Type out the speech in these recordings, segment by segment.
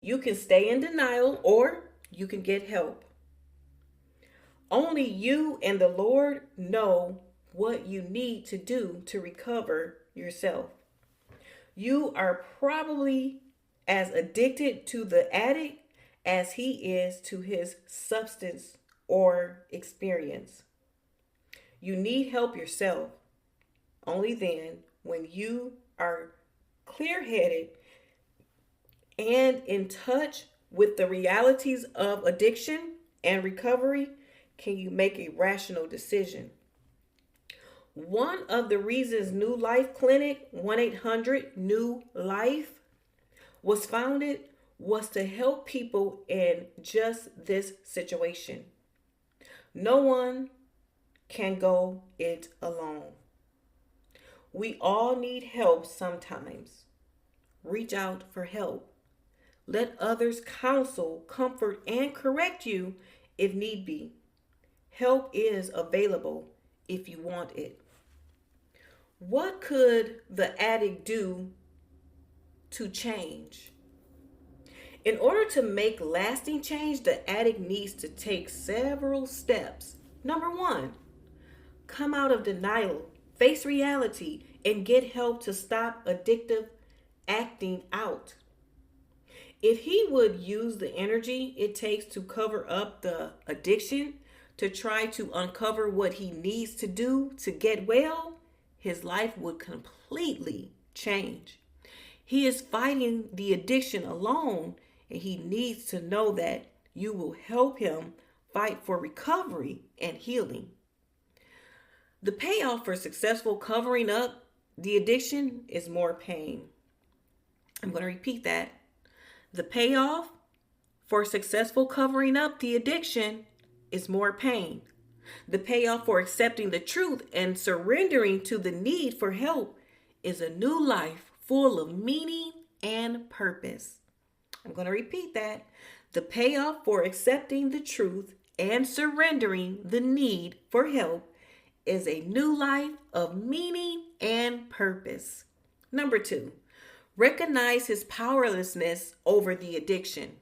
You can stay in denial or you can get help. Only you and the Lord know what you need to do to recover yourself. You are probably as addicted to the addict as he is to his substance or experience. You need help yourself. Only then, when you are clear headed and in touch with the realities of addiction and recovery, can you make a rational decision. One of the reasons New Life Clinic 1-800-NEW-LIFE was founded was to help people in just this situation. No one can go it alone. We all need help sometimes. Reach out for help. Let others counsel, comfort, and correct you if need be. Help is available if you want it. What could the addict do to change? In order to make lasting change, the addict needs to take several steps. Number one, come out of denial, face reality, and get help to stop addictive acting out. If he would use the energy it takes to cover up the addiction, to try to uncover what he needs to do to get well, his life would completely change. He is fighting the addiction alone, and he needs to know that you will help him fight for recovery and healing. The payoff for successful covering up the addiction is more pain. I'm going to repeat that. The payoff for successful covering up the addiction is more pain. The payoff for accepting the truth and surrendering to the need for help is a new life full of meaning and purpose. I'm going to repeat that. The payoff for accepting the truth and surrendering the need for help is a new life of meaning and purpose. Number two, recognize his powerlessness over the addiction.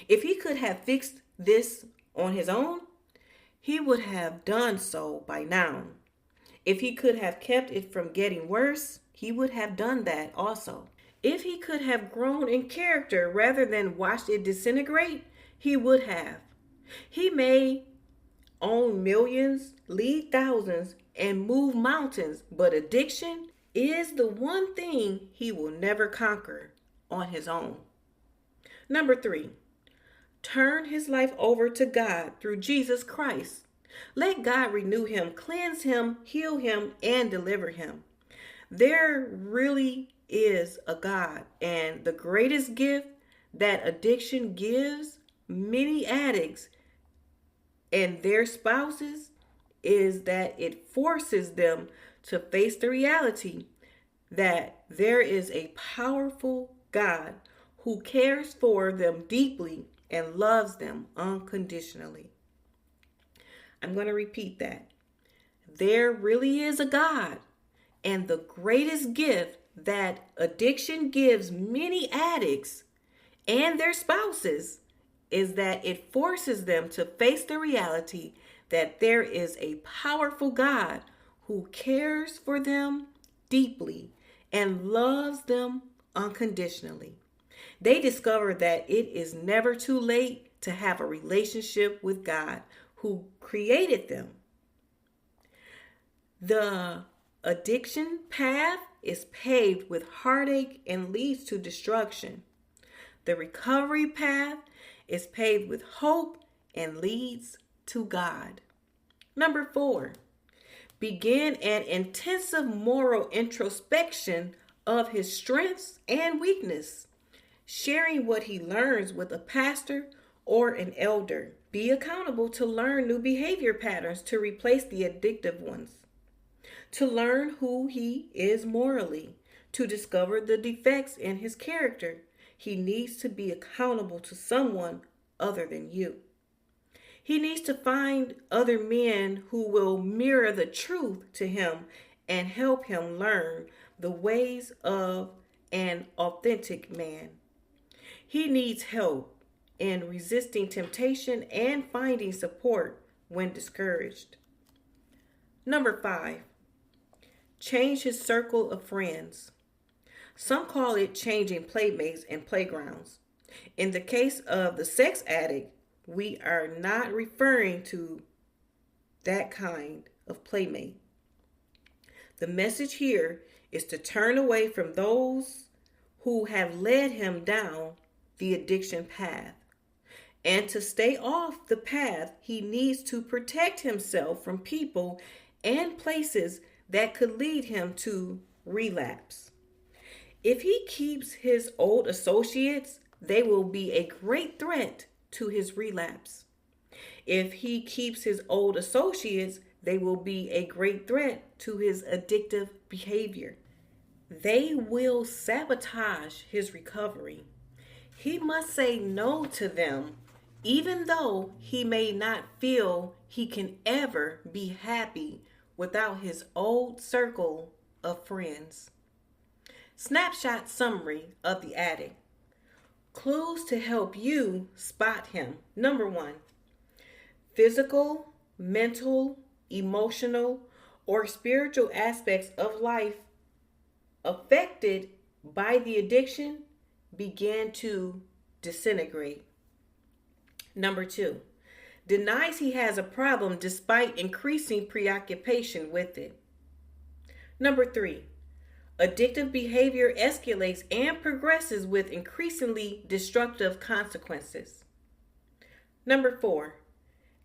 If he could have fixed this on his own, he would have done so by now. If he could have kept it from getting worse, he would have done that also. If he could have grown in character rather than watched it disintegrate, he would have. He may own millions, lead thousands, and move mountains, but addiction is the one thing he will never conquer on his own. Number three, turn his life over to God through Jesus Christ. Let God renew him, cleanse him, heal him, and deliver him. There really is a God, and the greatest gift that addiction gives many addicts and their spouses is that it forces them to face the reality that there is a powerful God who cares for them deeply and loves them unconditionally. I'm going to repeat that. There really is a God, and the greatest gift that addiction gives many addicts and their spouses is that it forces them to face the reality that there is a powerful God who cares for them deeply and loves them unconditionally. They discover that it is never too late to have a relationship with God who created them. The addiction path is paved with heartache and leads to destruction. The recovery path is paved with hope and leads to God. Number four, begin an intensive moral introspection of his strengths and weakness, sharing what he learns with a pastor or an elder. Be accountable to learn new behavior patterns to replace the addictive ones, to learn who he is morally, to discover the defects in his character. He needs to be accountable to someone other than you. He needs to find other men who will mirror the truth to him and help him learn the ways of an authentic man. He needs help in resisting temptation and finding support when discouraged. Number 5, change his circle of friends. Some call it changing playmates and playgrounds. In the case of the sex addict, we are not referring to that kind of playmate. The message here is to turn away from those who have led him down the addiction path. And to stay off the path, he needs to protect himself from people and places that could lead him to relapse. If he keeps his old associates, they will be a great threat to his relapse. If he keeps his old associates, they will be a great threat to his addictive behavior. They will sabotage his recovery. He must say no to them, even though he may not feel he can ever be happy without his old circle of friends. Snapshot summary of the addict. Clues to help you spot him. Number 1, physical, mental, emotional, or spiritual aspects of life affected by the addiction began to disintegrate. Number 2, denies he has a problem despite increasing preoccupation with it. Number 3, addictive behavior escalates and progresses with increasingly destructive consequences. Number 4,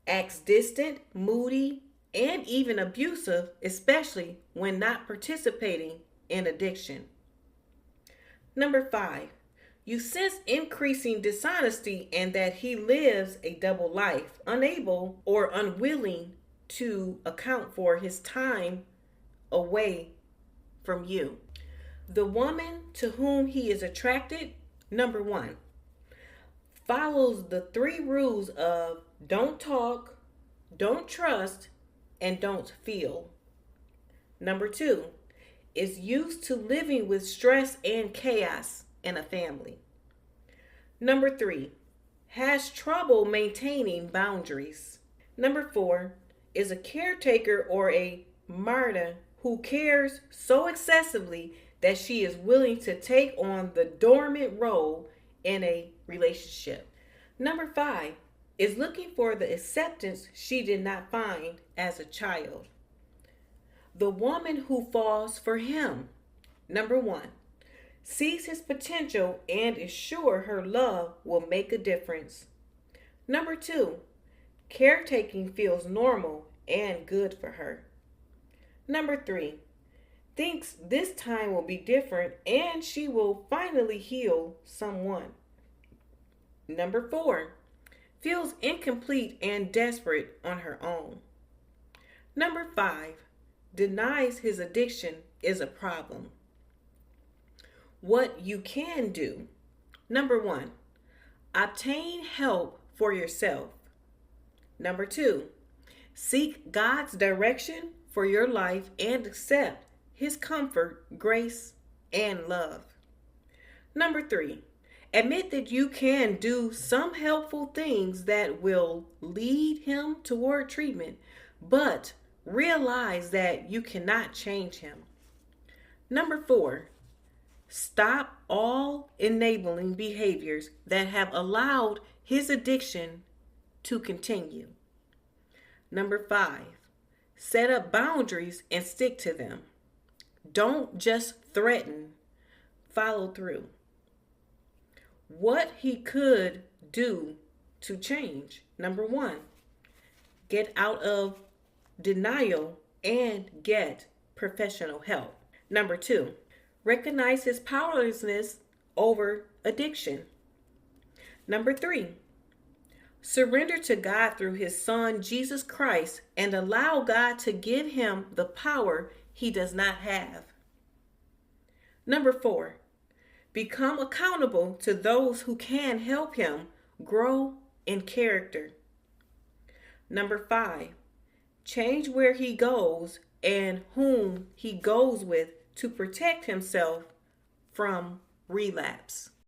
acts distant, moody, and even abusive, especially when not participating in addiction. Number 5, you sense increasing dishonesty and that he lives a double life, unable or unwilling to account for his time away from you. The woman to whom he is attracted, number 1, follows the 3 rules of don't talk, don't trust, and don't feel. Number 2, is used to living with stress and chaos in a family. Number 3, has trouble maintaining boundaries. Number 4, is a caretaker or a martyr who cares so excessively that she is willing to take on the dormant role in a relationship. Number 5, is looking for the acceptance she did not find as a child. The woman who falls for him. Number 1, sees his potential and is sure her love will make a difference. Number 2, caretaking feels normal and good for her. Number 3, thinks this time will be different and she will finally heal someone. Number 4, feels incomplete and desperate on her own. Number 5, denies his addiction is a problem. What you can do. Number 1, obtain help for yourself. Number 2, seek God's direction for your life and accept his comfort, grace, and love. Number 3, admit that you can do some helpful things that will lead him toward treatment, but realize that you cannot change him. Number 4, stop all enabling behaviors that have allowed his addiction to continue. Number 5, set up boundaries and stick to them. Don't just threaten, follow through. What he could do to change. Number 1, get out of denial and get professional help. Number 2, recognize his powerlessness over addiction. Number 3, surrender to God through his Son, Jesus Christ, and allow God to give him the power he does not have. Number 4, become accountable to those who can help him grow in character. Number 5, change where he goes and whom he goes with to protect himself from relapse.